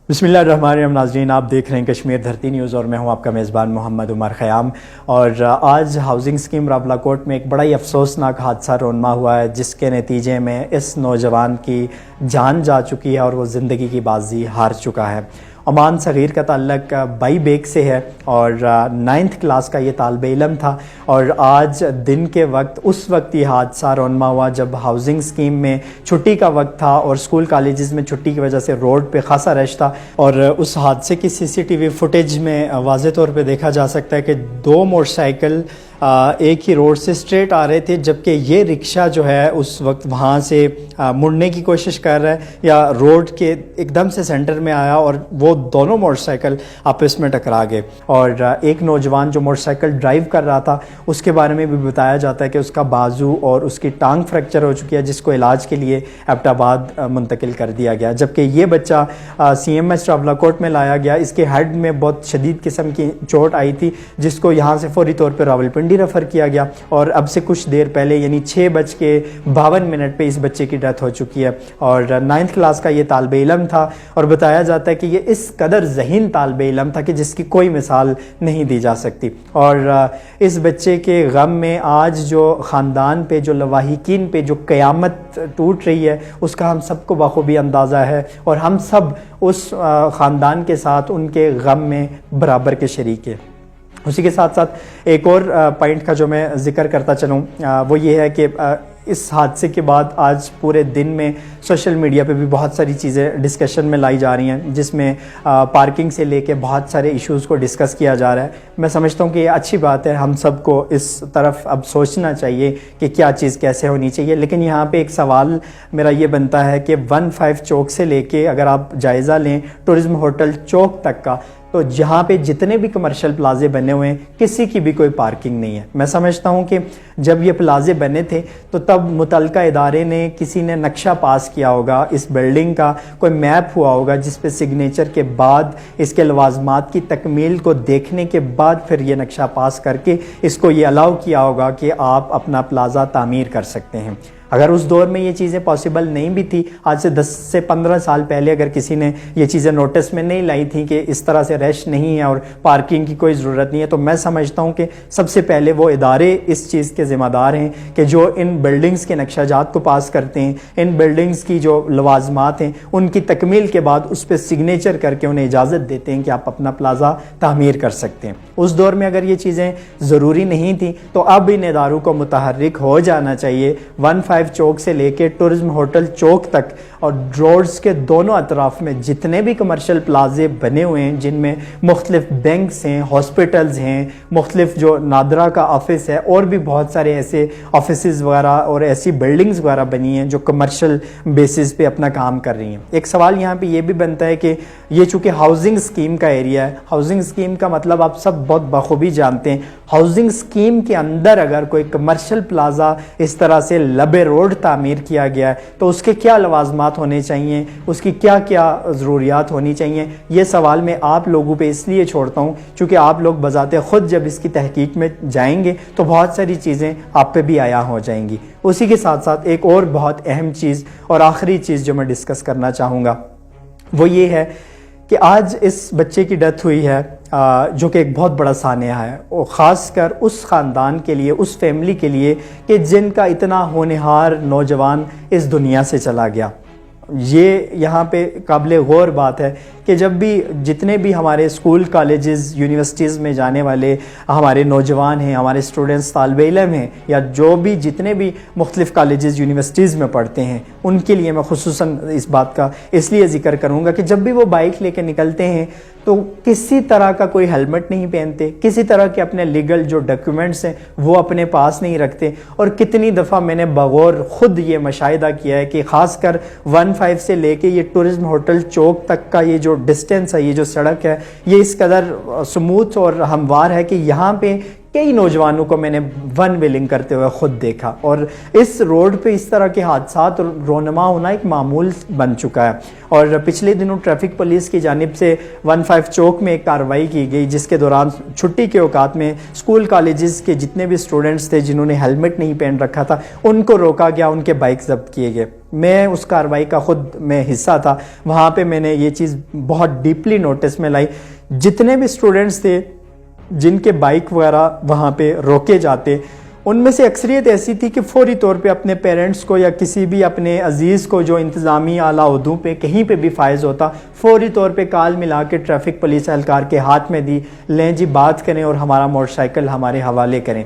بسم اللہ الرحمن الرحیم. ناظرین، آپ دیکھ رہے ہیں کشمیر دھرتی نیوز اور میں ہوں آپ کا میزبان محمد عمر خیام. اور آج ہاؤسنگ اسکیم راولاکوٹ میں ایک بڑا ہی افسوسناک حادثہ رونما ہوا ہے، جس کے نتیجے میں اس نوجوان کی جان جا چکی ہے اور وہ زندگی کی بازی ہار چکا ہے. عمان صغیر کا تعلق بائی بیگ سے ہے اور 9th کلاس کا یہ طالب علم تھا، اور آج دن کے وقت اس وقت یہ حادثہ رونما ہوا جب ہاؤسنگ اسکیم میں چھٹی کا وقت تھا اور اسکول کالجز میں چھٹی کی وجہ سے روڈ پہ خاصا رش تھا. اور اس حادثے کی CCTV فوٹیج میں واضح طور پہ دیکھا جا سکتا ہے کہ 2 موٹر سائیکل ایک ہی روڈ سے اسٹریٹ آ رہے تھے، جبکہ یہ رکشہ جو ہے اس وقت وہاں سے مڑنے کی کوشش کر رہا ہے یا روڈ کے ایک دم سے سینٹر میں آیا اور وہ دونوں موٹر سائیکل آپس میں ٹکرا گئے. اور ایک نوجوان جو موٹر سائیکل ڈرائیو کر رہا تھا اس کے بارے میں بھی بتایا جاتا ہے کہ اس کا بازو اور اس کی ٹانگ فریکچر ہو چکی ہے، جس کو علاج کے لیے ایبٹ آباد منتقل کر دیا گیا. جبکہ یہ بچہ CMS راولاکوٹ میں لایا گیا. اس کے ہیڈ میں بہت شدید قسم کی چوٹ آئی تھی، جس کو یہاں سے فوری طور پہ راولپنڈی ریفر کیا گیا. اور اب سے کچھ دیر پہلے یعنی 6:52 پہ اس بچے کی ڈیتھ ہو چکی ہے. اور 9th کلاس کا یہ طالب علم تھا اور بتایا جاتا ہے کہ یہ اس قدر ذہین طالب علم تھا کہ جس کی کوئی مثال نہیں دی جا سکتی. اور اس بچے کے غم میں آج جو خاندان پہ، جو لواحقین پہ جو قیامت ٹوٹ رہی ہے، اس کا ہم سب کو بخوبی اندازہ ہے اور ہم سب اس خاندان کے ساتھ ان کے غم میں برابر کے شریک ہیں. اسی کے ساتھ ساتھ ایک اور پوائنٹ کا جو میں ذکر کرتا چلوں وہ یہ ہے کہ اس حادثے کے بعد آج پورے دن میں سوشل میڈیا پہ بھی بہت ساری چیزیں ڈسکشن میں لائی جا رہی ہیں، جس میں پارکنگ سے لے کے بہت سارے ایشوز کو ڈسکس کیا جا رہا ہے. میں سمجھتا ہوں کہ یہ اچھی بات ہے، ہم سب کو اس طرف اب سوچنا چاہیے کہ کیا چیز کیسے ہونی چاہیے. لیکن یہاں پہ ایک سوال میرا یہ بنتا ہے کہ 15 چوک سے لے کے اگر آپ جائزہ لیں ٹورزم ہوٹل چوک تک کا، تو جہاں پہ جتنے بھی کمرشل پلازے بنے ہوئے ہیں کسی کی بھی کوئی پارکنگ نہیں ہے. میں سمجھتا ہوں کہ جب یہ پلازے بنے تھے تو تب متعلقہ ادارے نے کسی نے نقشہ پاس کیا ہوگا اس بلڈنگ کا، کوئی میپ ہوا ہوگا جس پہ سگنیچر کے بعد اس کے لوازمات کی تکمیل کو دیکھنے کے بعد پھر یہ نقشہ پاس کر کے اس کو یہ الاؤ کیا ہوگا کہ آپ اپنا پلازہ تعمیر کر سکتے ہیں. اگر اس دور میں یہ چیزیں پاسبل نہیں بھی تھی، آج سے 10 سے 15 سال پہلے اگر کسی نے یہ چیزیں نوٹس میں نہیں لائی تھیں کہ اس طرح سے رش نہیں ہے اور پارکنگ کی کوئی ضرورت نہیں ہے، تو میں سمجھتا ہوں کہ سب سے پہلے وہ ادارے اس چیز کے ذمہ دار ہیں کہ جو ان بلڈنگز کے نقشہ جات کو پاس کرتے ہیں، ان بلڈنگز کی جو لوازمات ہیں ان کی تکمیل کے بعد اس پہ سگنیچر کر کے انہیں اجازت دیتے ہیں کہ آپ اپنا پلازہ تعمیر کر سکتے ہیں. اس دور میں اگر یہ چیزیں ضروری نہیں تھیں تو اب ان اداروں کو متحرک ہو جانا چاہیے. 15 چوک سے لے کے ٹورزم ہوٹل چوک تک اور روڈز کے دونوں اطراف میں جتنے بھی کمرشل پلازے بنے ہوئے ہیں، جن میں مختلف بینکس ہیں، ہاسپٹلز ہیں، مختلف جو نادرا کا آفس ہے، اور بھی بہت سارے ایسے آفیسز وغیرہ اور ایسی بلڈنگز وغیرہ بنی ہیں جو کمرشل بیسز پہ اپنا کام کر رہی ہیں. ایک سوال یہاں پہ یہ بھی بنتا ہے کہ یہ چونکہ ہاؤسنگ اسکیم کا ایریا ہے، ہاؤسنگ اسکیم کا مطلب آپ سب بہت بخوبی جانتے ہیں. ہاؤسنگ اسکیم کے اندر اگر کوئی کمرشل پلازہ اس طرح سے لبے روڈ تعمیر کیا گیا ہے تو اس کے کیا لوازمات ہونے چاہیے، اس کی کیا کیا ضروریات ہونی چاہیے. یہ سوال میں آپ لوگوں پہ اس لیے چھوڑتا ہوں چونکہ آپ لوگ بذات خود جب اس کی تحقیق میں جائیں گے تو بہت ساری چیزیں آپ پہ بھی عیاں ہو جائیں گی. اسی کے ساتھ ساتھ ایک اور بہت اہم چیز اور آخری چیز جو میں ڈسکس کرنا چاہوں گا وہ یہ ہے کہ آج اس بچے کی ڈیتھ ہوئی ہے جو کہ ایک بہت بڑا سانحہ ہے، اور خاص کر اس خاندان کے لیے، اس فیملی کے لیے کہ جن کا اتنا ہونہار نوجوان اس دنیا سے چلا گیا. یہ یہاں پہ قابل غور بات ہے کہ جب بھی جتنے بھی ہمارے اسکول کالجز یونیورسٹیز میں جانے والے ہمارے نوجوان ہیں، ہمارے اسٹوڈنٹس طالب علم ہیں، یا جو بھی جتنے بھی مختلف کالجز یونیورسٹیز میں پڑھتے ہیں، ان کے لیے میں خصوصاً اس بات کا اس لیے ذکر کروں گا کہ جب بھی وہ بائک لے کے نکلتے ہیں تو کسی طرح کا کوئی ہیلمٹ نہیں پہنتے، کسی طرح کے اپنے لیگل جو ڈاکیومنٹس ہیں وہ اپنے پاس نہیں رکھتے. اور کتنی دفعہ میں نے بغور خود یہ مشاہدہ کیا ہے کہ خاص کر 15 سے لے کے یہ ٹورزم ہوٹل چوک تک کا یہ جو ڈسٹینس ہے، یہ جو سڑک ہے، یہ اس قدر سموتھ اور ہموار ہے کہ یہاں پہ کئی نوجوانوں کو میں نے ون ویلنگ کرتے ہوئے خود دیکھا، اور اس روڈ پہ اس طرح کے حادثات رونما ہونا ایک معمول بن چکا ہے۔ اور پچھلے دنوں ٹریفک پولیس کی جانب سے 15 چوک میں ایک کارروائی کی گئی، جس کے دوران چھٹی کے اوقات میں اسکول کالجز کے جتنے بھی اسٹوڈنٹس تھے جنہوں نے ہیلمٹ نہیں پہن رکھا تھا ان کو روکا گیا، ان کے بائک ضبط کیے گئے۔ میں اس کارروائی کا خود میں حصہ تھا، وہاں پہ میں نے یہ چیز بہت ڈیپلی نوٹس میں لائی۔ جتنے بھی اسٹوڈنٹس تھے جن کے بائک وغیرہ وہاں پہ روکے جاتے، ان میں سے اکثریت ایسی تھی کہ فوری طور پہ اپنے پیرنٹس کو یا کسی بھی اپنے عزیز کو جو انتظامی اعلیٰ عہدوں پہ کہیں پہ بھی فائز ہوتا، فوری طور پہ کال ملا کے ٹریفک پولیس اہلکار کے ہاتھ میں دی، لیں جی بات کریں اور ہمارا موٹر سائیکل ہمارے حوالے کریں۔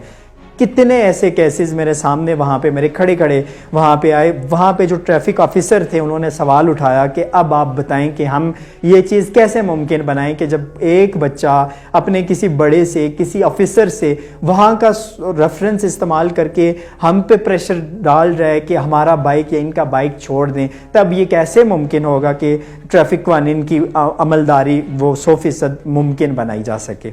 کتنے ایسے کیسز میرے سامنے وہاں پہ میرے کھڑے وہاں پہ آئے۔ وہاں پہ جو ٹریفک آفیسر تھے انہوں نے سوال اٹھایا کہ اب آپ بتائیں کہ ہم یہ چیز کیسے ممکن بنائیں کہ جب ایک بچہ اپنے کسی بڑے سے کسی آفیسر سے وہاں کا ریفرنس استعمال کر کے ہم پہ پریشر ڈال رہا ہے کہ ہمارا بائک یا ان کا بائک چھوڑ دیں، تب یہ کیسے ممکن ہوگا کہ ٹریفک قوانین کی عملداری وہ 100% ممکن بنائی جا سکے۔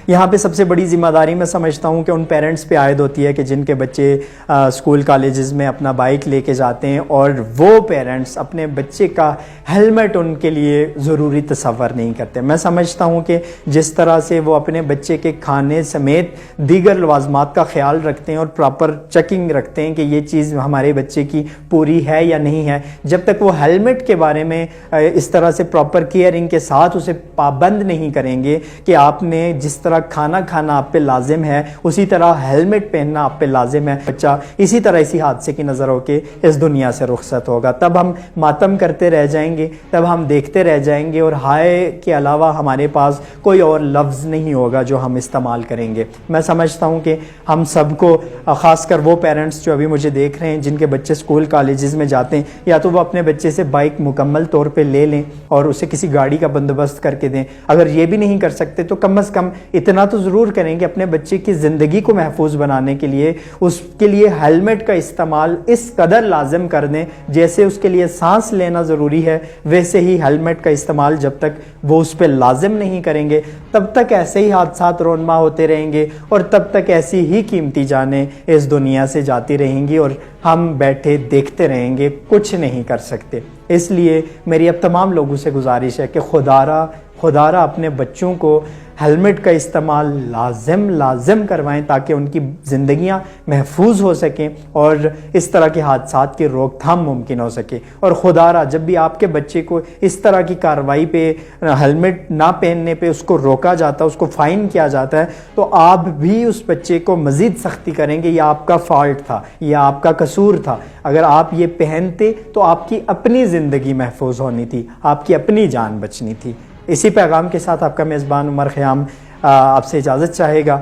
یہاں پہ سب سے بڑی ذمہ داری میں سمجھتا ہوں کہ ان پیرنٹس پہ عائد ہوتی ہے کہ جن کے بچے اسکول کالجز میں اپنا بائک لے کے جاتے ہیں اور وہ پیرنٹس اپنے بچے کا ہیلمٹ ان کے لیے ضروری تصور نہیں کرتے۔ میں سمجھتا ہوں کہ جس طرح سے وہ اپنے بچے کے کھانے سمیت دیگر لوازمات کا خیال رکھتے ہیں اور پراپر چیکنگ رکھتے ہیں کہ یہ چیز ہمارے بچے کی پوری ہے یا نہیں ہے، جب تک وہ ہیلمٹ کے بارے میں اس طرح سے پراپر کیئرنگ کے ساتھ اسے پابند نہیں کریں گے کہ آپ نے جس طرح کھانا کھانا آپ پہ لازم ہے اسی طرح ہیلمٹ پہننا آپ پہ لازم ہے، بچہ اسی طرح اسی حادثے کی نظر ہو کے اس دنیا سے رخصت ہوگا۔ تب ہم ماتم کرتے رہ جائیں گے، تب ہم دیکھتے رہ جائیں گے، اور ہائے کے علاوہ ہمارے پاس کوئی اور لفظ نہیں ہوگا جو ہم استعمال کریں گے۔ میں سمجھتا ہوں کہ ہم سب کو، خاص کر وہ پیرنٹس جو ابھی مجھے دیکھ رہے ہیں جن کے بچے اسکول کالجز میں جاتے ہیں، یا تو وہ اپنے بچے سے بائک مکمل طور پہ لے لیں اور اسے کسی گاڑی کا بندوبست کر کے دیں۔ اگر یہ بھی نہیں کر سکتے تو کم از کم اتنا تو ضرور کریں کہ اپنے بچے کی زندگی کو محفوظ بنانے کے لیے اس کے لیے ہیلمٹ کا استعمال اس قدر لازم کر دیں، جیسے اس کے لیے سانس لینا ضروری ہے ویسے ہی ہیلمٹ کا استعمال جب تک وہ اس پہ لازم نہیں کریں گے تب تک ایسے ہی حادثات رونما ہوتے رہیں گے، اور تب تک ایسی ہی قیمتی جانیں اس دنیا سے جاتی رہیں گی اور ہم بیٹھے دیکھتے رہیں گے، کچھ نہیں کر سکتے۔ اس لیے میری اب تمام لوگوں سے گزارش ہے کہ خدا را اپنے بچوں کو ہیلمٹ کا استعمال لازم کروائیں تاکہ ان کی زندگیاں محفوظ ہو سکیں اور اس طرح کے حادثات کی روک تھام ممکن ہو سکے۔ اور خدا را جب بھی آپ کے بچے کو اس طرح کی کارروائی پہ ہیلمٹ نہ پہننے پہ اس کو روکا جاتا ہے، اس کو فائن کیا جاتا ہے، تو آپ بھی اس بچے کو مزید سختی کریں گے، یہ آپ کا فالٹ تھا، یہ آپ کا قصور تھا، اگر آپ یہ پہنتے تو آپ کی اپنی زندگی محفوظ ہونی تھی، آپ کی اپنی جان بچنی تھی۔ اسی پیغام کے ساتھ آپ کا میزبان عمر خیام آپ سے اجازت چاہے گا۔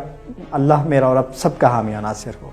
اللہ میرا اور آپ سب کا حامی و ناصر ہو۔